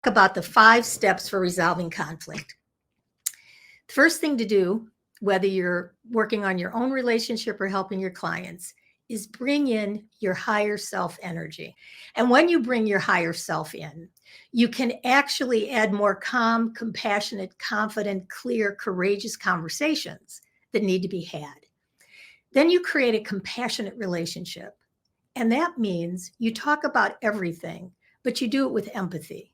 About the 5 steps for resolving conflict. The first thing to do, whether you're working on your own relationship or helping your clients, is bring in your higher self energy. And when you bring your higher self in, you can actually add more calm, compassionate, confident, clear, courageous conversations that need to be had. Then you create a compassionate relationship. And that means you talk about everything, but you do it with empathy.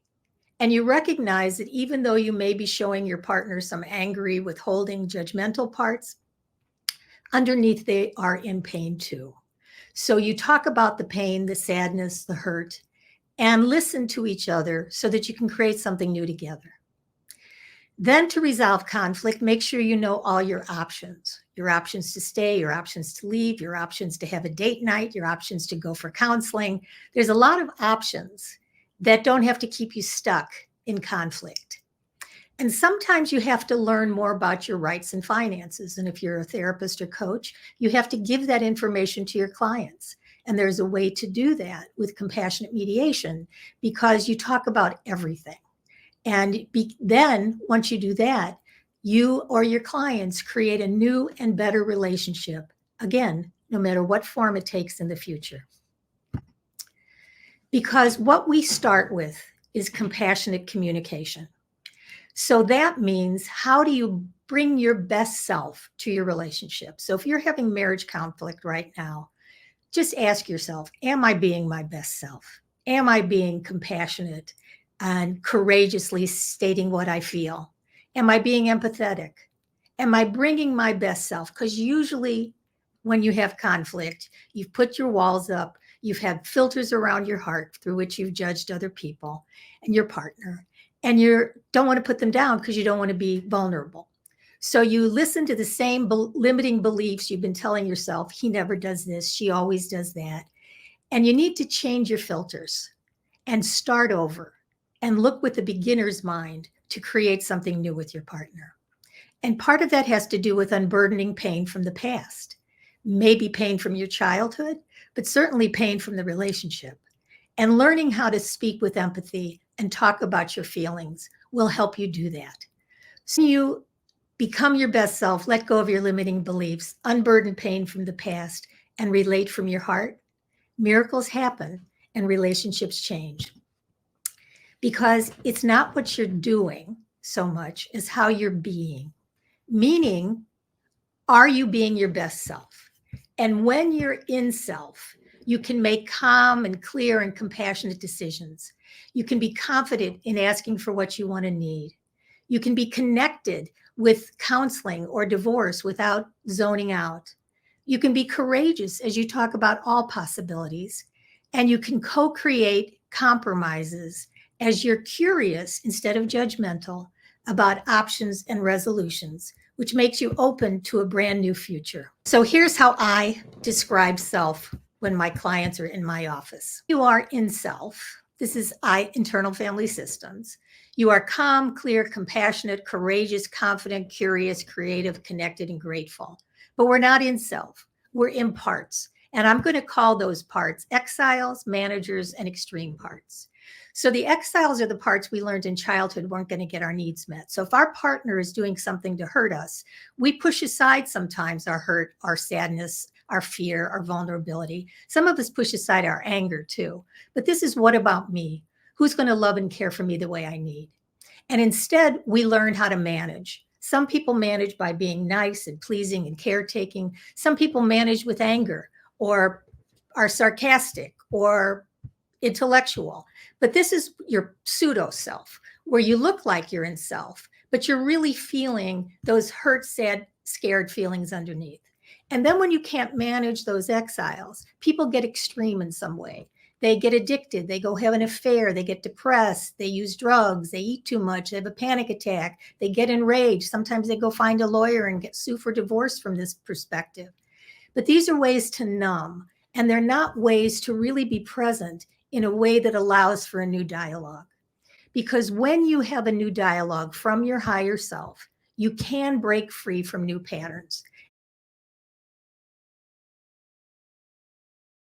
And you recognize that even though you may be showing your partner some angry, withholding, judgmental parts, underneath they are in pain too. So you talk about the pain, the sadness, the hurt, and listen to each other so that you can create something new together. Then to resolve conflict, make sure you know all your options to stay, your options to leave, your options to have a date night, your options to go for counseling. There's a lot of options that don't have to keep you stuck in conflict. And sometimes you have to learn more about your rights and finances. And if you're a therapist or coach, you have to give that information to your clients. And there's a way to do that with compassionate mediation because you talk about everything. And then once you do that, you or your clients create a new and better relationship, again, no matter what form it takes in the future. Because what we start with is compassionate communication. So that means, how do you bring your best self to your relationship? So if you're having marriage conflict right now, just ask yourself, am I being my best self? Am I being compassionate and courageously stating what I feel? Am I being empathetic? Am I bringing my best self? Because usually when you have conflict, you've put your walls up, you've had filters around your heart through which you've judged other people and your partner, and you don't want to put them down because you don't want to be vulnerable. So you listen to the same limiting beliefs you've been telling yourself. He never does this, she always does that. And you need to change your filters and start over and look with the beginner's mind to create something new with your partner. And part of that has to do with unburdening pain from the past, maybe pain from your childhood, but certainly pain from the relationship. And learning how to speak with empathy and talk about your feelings will help you do that. So you become your best self, let go of your limiting beliefs, unburden pain from the past, and relate from your heart. Miracles happen and relationships change. Because it's not what you're doing so much as how you're being. Meaning, are you being your best self? And when you're in self, you can make calm and clear and compassionate decisions. You can be confident in asking for what you want to need. You can be connected with counseling or divorce without zoning out. You can be courageous as you talk about all possibilities. And you can co-create compromises as you're curious instead of judgmental about options and resolutions, which makes you open to a brand new future. So here's how I describe self when my clients are in my office. You are in self. This is internal family systems. You are calm, clear, compassionate, courageous, confident, curious, creative, connected, and grateful. But we're not in self. We're in parts. And I'm going to call those parts exiles, managers, and extreme parts. So the exiles are the parts we learned in childhood weren't going to get our needs met. So if our partner is doing something to hurt us, we push aside sometimes our hurt, our sadness, our fear, our vulnerability. Some of us push aside our anger too. But this is, what about me? Who's going to love and care for me the way I need? And instead, we learn how to manage. Some people manage by being nice and pleasing and caretaking. Some people manage with anger or are sarcastic or intellectual. But this is your pseudo self, where you look like you're in self, but you're really feeling those hurt, sad, scared feelings underneath. And then when you can't manage those exiles, people get extreme in some way. They get addicted, they go have an affair, they get depressed, they use drugs, they eat too much, they have a panic attack, they get enraged. Sometimes they go find a lawyer and sue for divorce from this perspective. But these are ways to numb, and they're not ways to really be present in a way that allows for a new dialogue. Because when you have a new dialogue from your higher self, you can break free from new patterns.